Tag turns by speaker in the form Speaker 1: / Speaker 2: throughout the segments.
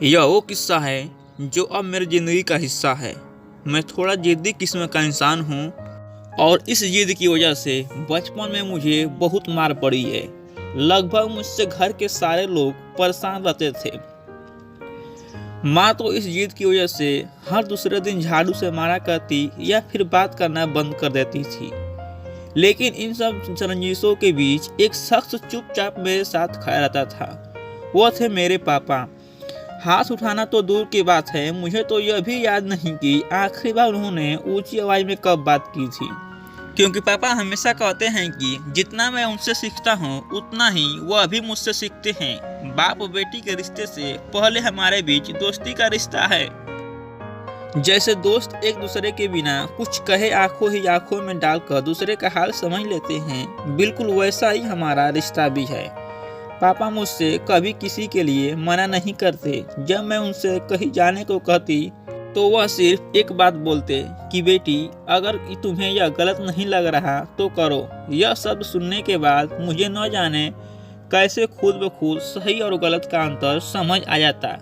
Speaker 1: यह वो किस्सा है जो अब मेरी ज़िंदगी का हिस्सा है। मैं थोड़ा ज़िद्दी किस्म का इंसान हूँ और इस जिद की वजह से बचपन में मुझे बहुत मार पड़ी है। लगभग मुझसे घर के सारे लोग परेशान रहते थे। माँ तो इस जिद की वजह से हर दूसरे दिन झाड़ू से मारा करती या फिर बात करना बंद कर देती थी। लेकिन इन सब रंजिशों के बीच एक शख्स चुपचाप मेरे साथ खड़ा रहता था। वो थे मेरे पापा। हाथ उठाना तो दूर की बात है, मुझे तो यह भी याद नहीं कि आखिरी बार उन्होंने ऊंची आवाज में कब बात की थी। क्योंकि पापा हमेशा कहते हैं कि जितना मैं उनसे सीखता हूँ उतना ही वह भी मुझसे सीखते हैं। बाप बेटी के रिश्ते से पहले हमारे बीच दोस्ती का रिश्ता है। जैसे दोस्त एक दूसरे के बिना कुछ कहे आंखों ही आंखों में डालकर दूसरे का हाल समझ लेते हैं, बिल्कुल वैसा ही हमारा रिश्ता भी है। पापा मुझसे कभी किसी के लिए मना नहीं करते। जब मैं उनसे कहीं जाने को कहती तो वह सिर्फ एक बात बोलते कि बेटी, अगर तुम्हें यह गलत नहीं लग रहा तो करो। यह शब्द सुनने के बाद मुझे न जाने कैसे खुद ब खुद सही और गलत का अंतर समझ आ जाता।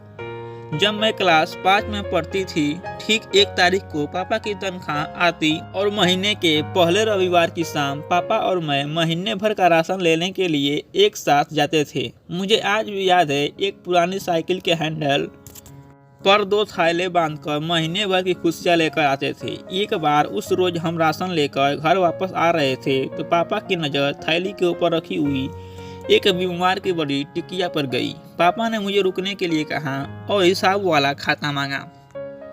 Speaker 1: जब मैं क्लास 5 में पढ़ती थी, ठीक 1 तारीख को पापा की तनख्वाह आती और महीने के पहले रविवार की शाम पापा और मैं महीने भर का राशन लेने के लिए एक साथ जाते थे। मुझे आज भी याद है, एक पुरानी साइकिल के हैंडल पर 2 थैले बांधकर महीने भर की खुशियाँ लेकर आते थे। एक बार उस रोज हम राशन लेकर घर वापस आ रहे थे तो पापा की नज़र थैली के ऊपर रखी हुई एक बीमार की बड़ी टिकिया पर गई। पापा ने मुझे रुकने के लिए कहा और हिसाब वाला खाता मांगा।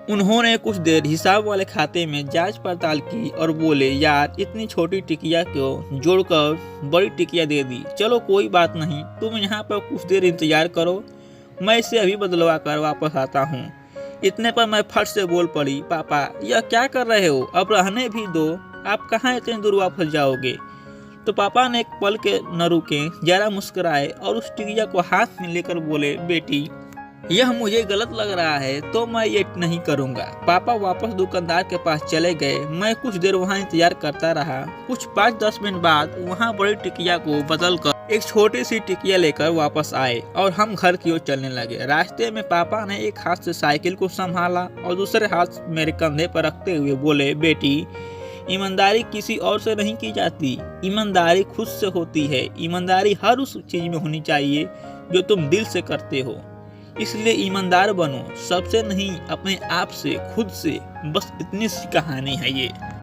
Speaker 1: उन्होंने कुछ देर हिसाब वाले खाते में जांच पड़ताल की और बोले, यार इतनी छोटी टिकिया को जोड़कर बड़ी टिकिया दे दी। चलो कोई बात नहीं, तुम यहाँ पर कुछ देर इंतजार करो, मैं इसे अभी बदलवा कर वापस आता हूँ। इतने पर मैं फट से बोल पड़ी, पापा यह क्या कर रहे हो, अब रहने भी दो, आप कहाँ इतनी दूर वापस जाओगे। तो पापा ने एक पल के न रुके, जरा मुस्कुराए और उस टिकिया को हाथ में लेकर बोले, बेटी यह मुझे गलत लग रहा है तो मैं ये नहीं करूँगा। पापा वापस दुकानदार के पास चले गए। मैं कुछ देर वहाँ इंतजार करता रहा। कुछ 5-10 मिनट बाद वहाँ बड़ी टिकिया को बदलकर एक छोटी सी टिकिया लेकर वापस आए और हम घर की ओर चलने लगे। रास्ते में पापा ने एक हाथ से साइकिल को संभाला और दूसरे हाथ मेरे कंधे पर रखते हुए बोले, बेटी ईमानदारी किसी और से नहीं की जाती, ईमानदारी खुद से होती है। ईमानदारी हर उस चीज में होनी चाहिए जो तुम दिल से करते हो, इसलिए ईमानदार बनो, सबसे नहीं अपने आप से, खुद से। बस इतनी सी कहानी है ये।